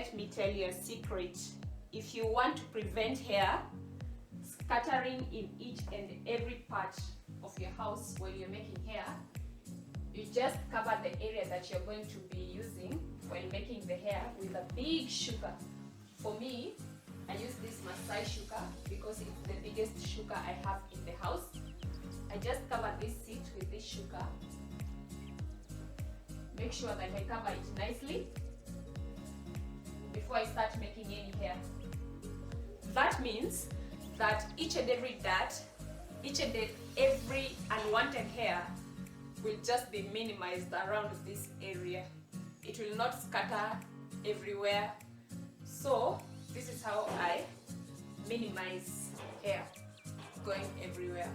let me tell you a secret. If you want to prevent hair scattering in each and every part of your house when you're making hair, you just cover the area that you're going to be using while making the hair with a big shuka. For me, I use this Masai shuka because it's the biggest shuka I have in the house. I just cover this seat with this shuka. Make sure that I cover it nicely before I start making any hair. That means that each and every dart, each and every unwanted hair will just be minimized around this area. It will not scatter everywhere. So this is how I minimize hair going everywhere.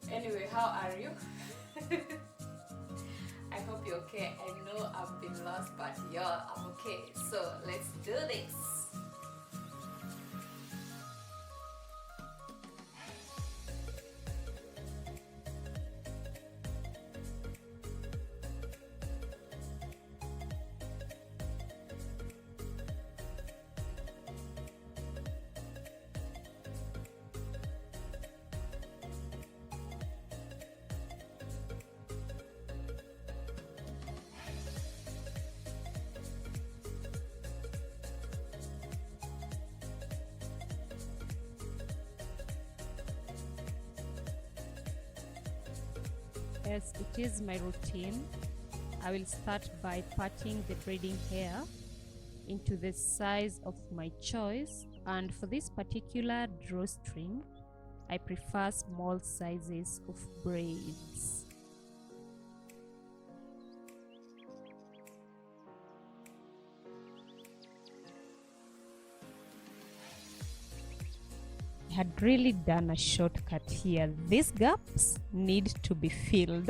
Anyway, how are you? I hope you're okay. I know I've been lost, but y'all, I'm okay. So let's do this. Yes, it is my routine. I will start by parting the braiding hair into the size of my choice, and for this particular drawstring, I prefer small sizes of braids. Had really done a shortcut here. These gaps need to be filled.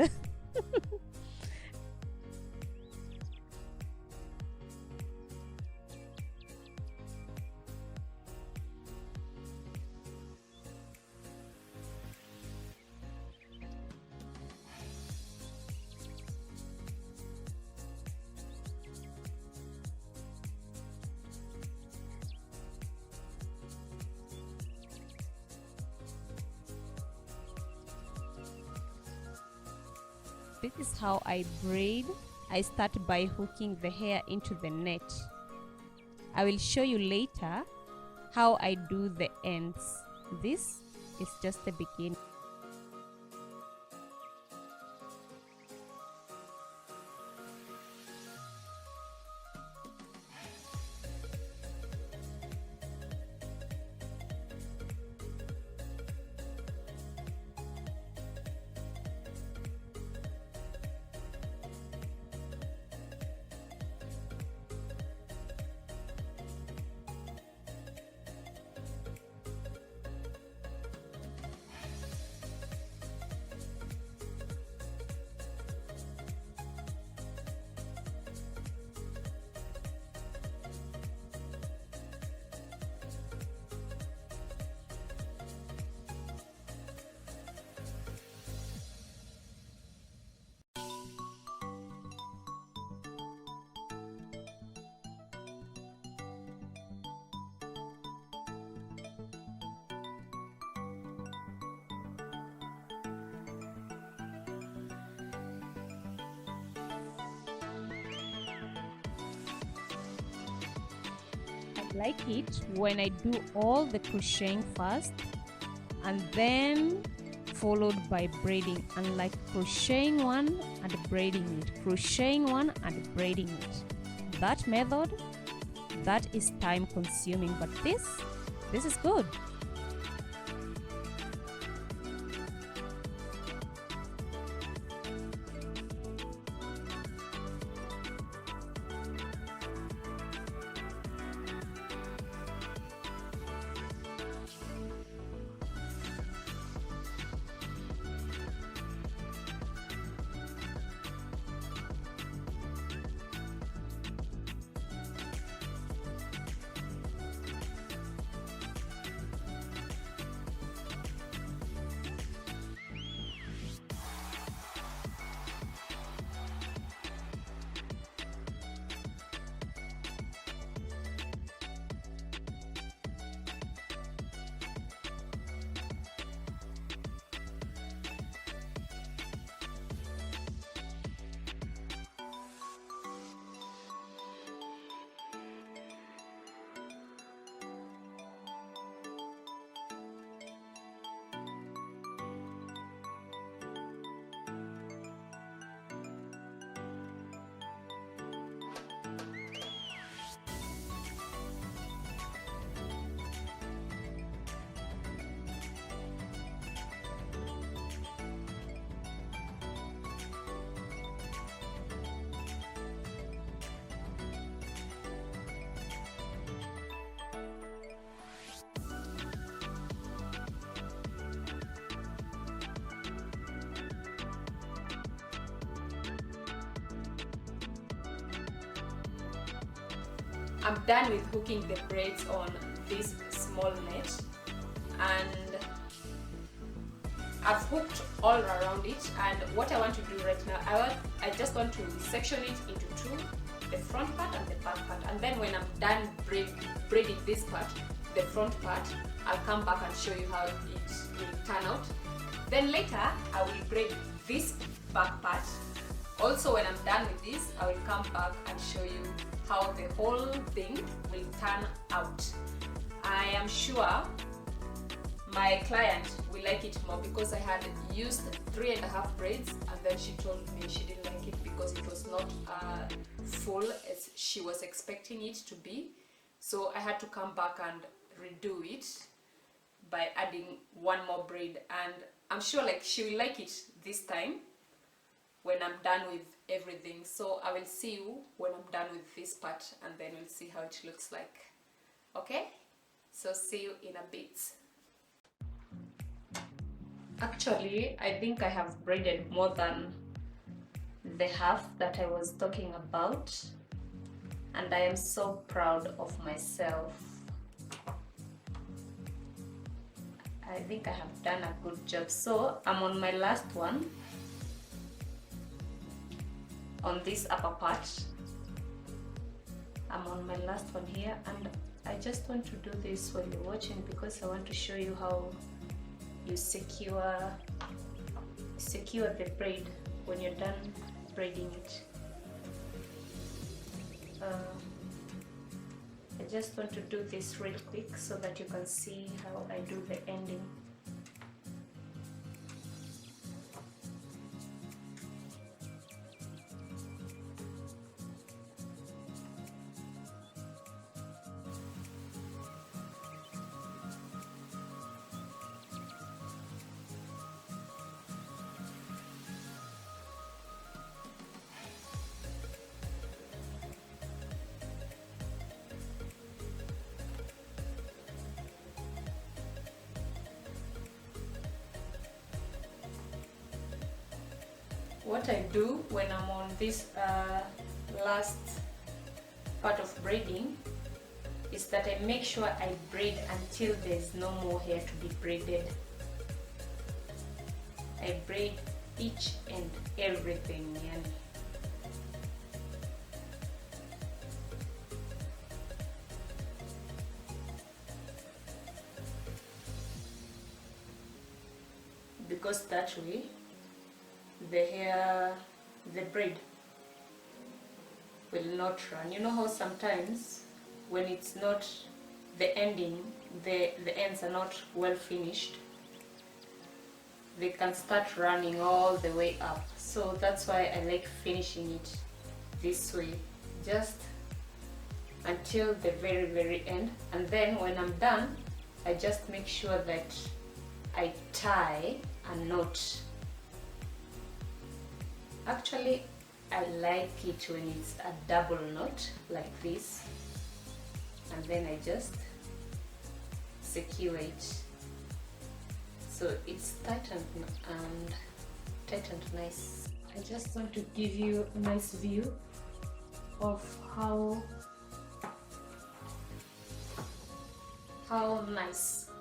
This is how I braid. I start by hooking the hair into the net. I will show you later how I do the ends. This is just the beginning. Like it when I do all the crocheting first and then followed by braiding, unlike crocheting one and braiding it, crocheting one and braiding it. That method, that is time consuming, but this is good. I'm done with hooking the braids on this small net, and I've hooked all around it. And what I want to do right now, I just want to section it into two, the front part and the back part, and then when I'm done braiding this part, the front part, I'll come back and show you how it will turn out. Then later I will braid this back part. Also, when I'm done with this, I will come back and show you how the whole thing will turn out. I am sure my client will like it more, because I had used 3.5 braids and then she told me she didn't like it because it was not full as she was expecting it to be. So I had to come back and redo it by adding one more braid, and I'm sure like she will like it this time when I'm done with everything. So I will see you when I'm done with this part, and then we'll see how it looks like. Okay, so see you in a bit. Actually, I think I have braided more than the half that I was talking about, and I am so proud of myself. I think I have done a good job. So I'm on my last one on this upper part. I'm on my last one here, and I just want to do this while you're watching because I want to show you how you secure the braid when you're done braiding it. I just want to do this real quick so that you can see how I do the ending. What I do when I'm on this last part of braiding is that I make sure I braid until there's no more hair to be braided. I braid each and everything, yani. Because that way the braid will not run. You know how sometimes when it's not the ending, the ends are not well finished, they can start running all the way up. So that's why I like finishing it this way, just until the very end. And then when I'm done, I just make sure that I tie a knot. Actually, I like it when it's a double knot like this, and then I just secure it so it's tightened nice. I just want to give you a nice view of how nice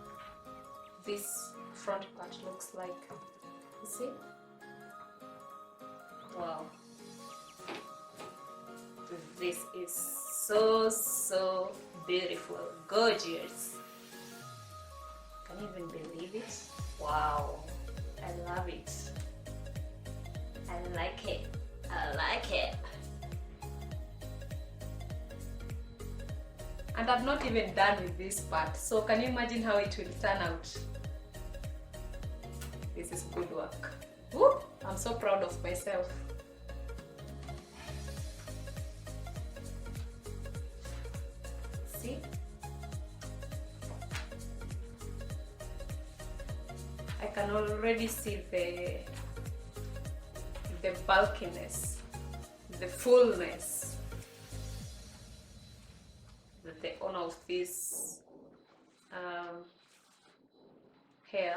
this front part looks like. You see? Wow, this is so beautiful, gorgeous. Can you even believe it? Wow, I love it. I like it. I like it. And I'm not even done with this part, so can you imagine how it will turn out? This is good work. Woo! I'm so proud of myself. See? I can already see the bulkiness, the fullness that the owner of this hair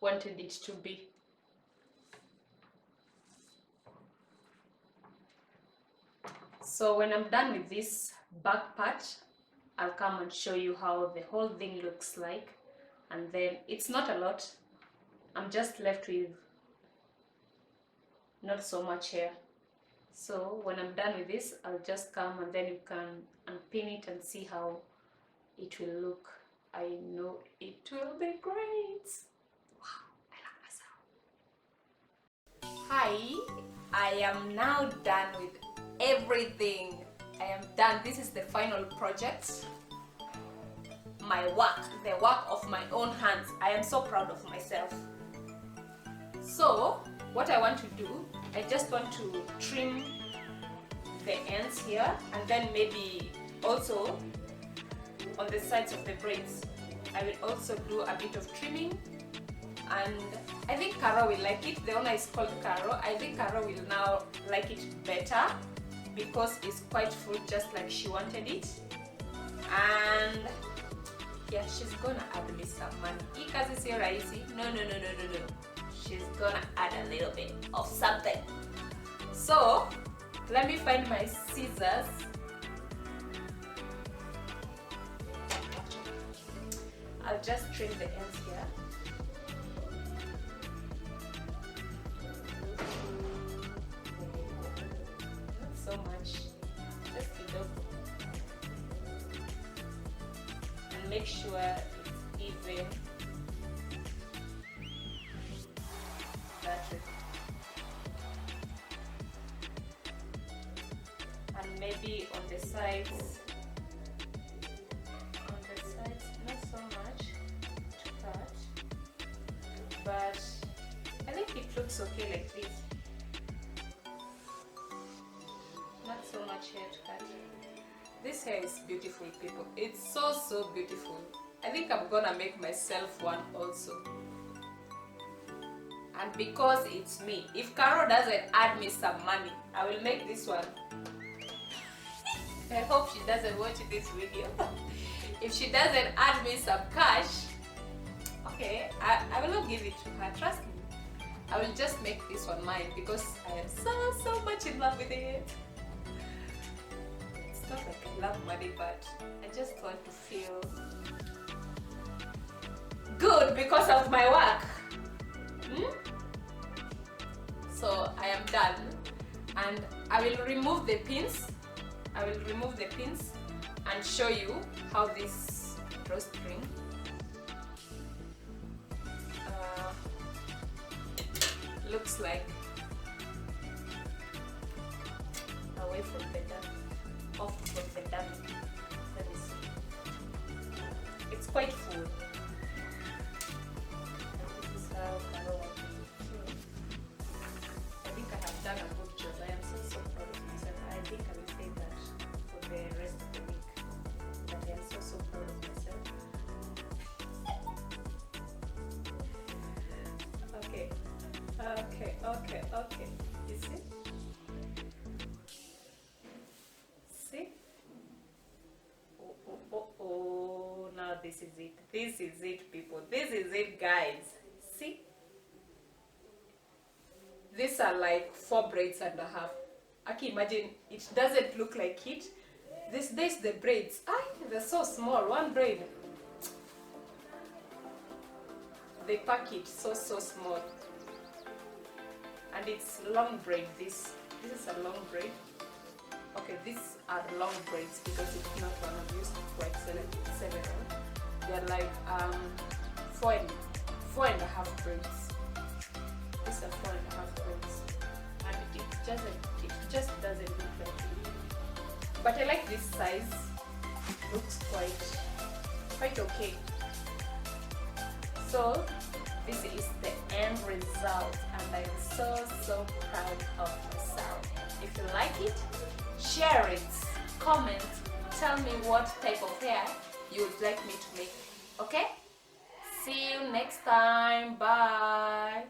wanted it to be. So when I'm done with this back part, I'll come and show you how the whole thing looks like. And then it's not a lot. I'm just left with not so much hair. So when I'm done with this, I'll just come and then you can unpin it and see how it will look. I know it will be great. Wow, I love myself. Hi, I am now done with everything. I am done. This is the final project. My work, the work of my own hands. I am so proud of myself. So what I want to do, I just want to trim the ends here, and then maybe also on the sides of the braids I will also do a bit of trimming. And I think Caro will like it. The owner is called Caro. I think Caro will now like it better because it's quite full, just like she wanted it. And yeah, she's gonna add me some money. Ikazi sio rahisi. No. She's gonna add a little bit of something. So let me find my scissors. I'll just trim the ends here. Not so much, just enough. And make sure it's even. That's it. And maybe on the sides. Not so much to cut, but I think it looks okay like this. Not so much hair to cut. This hair is beautiful, people. It's so beautiful. I think I'm gonna make myself one also. And because it's me, if Caro doesn't add me some money, I will make this one. I hope she doesn't watch this video. If she doesn't add me some cash, okay, I will not give it to her, trust me. I will just make this one mine because I am so much in love with it. It's not like I love money, but I just want to feel good because of my work. So I am done, and I will remove the pins. And show you how this drawstring looks like away from the dummy, off from the dummy. Let me see. It's quite full. And this is how Caro wants it. I think I have done a good job. I am so proud of myself. I think I will say that for the rest of the week. But I am so proud of myself. Okay. You see? See? Oh, now this is it. This is it, people. This is it, guys. See? These are like 4 braids and a half. I can imagine it doesn't look like it. This the braids. They're so small. One braid. They pack it so small. And it's long braid. This is a long braid. Okay, these are long braids because it's not one of used quite several. They're like 4 and a half braids. These are 4 and a half braids. And it just doesn't look like it. But I like this size. It looks quite okay. So this is the end result, and I'm so proud of myself. If you like it, share it, comment, tell me what type of hair you would like me to make. Okay? See you next time. Bye.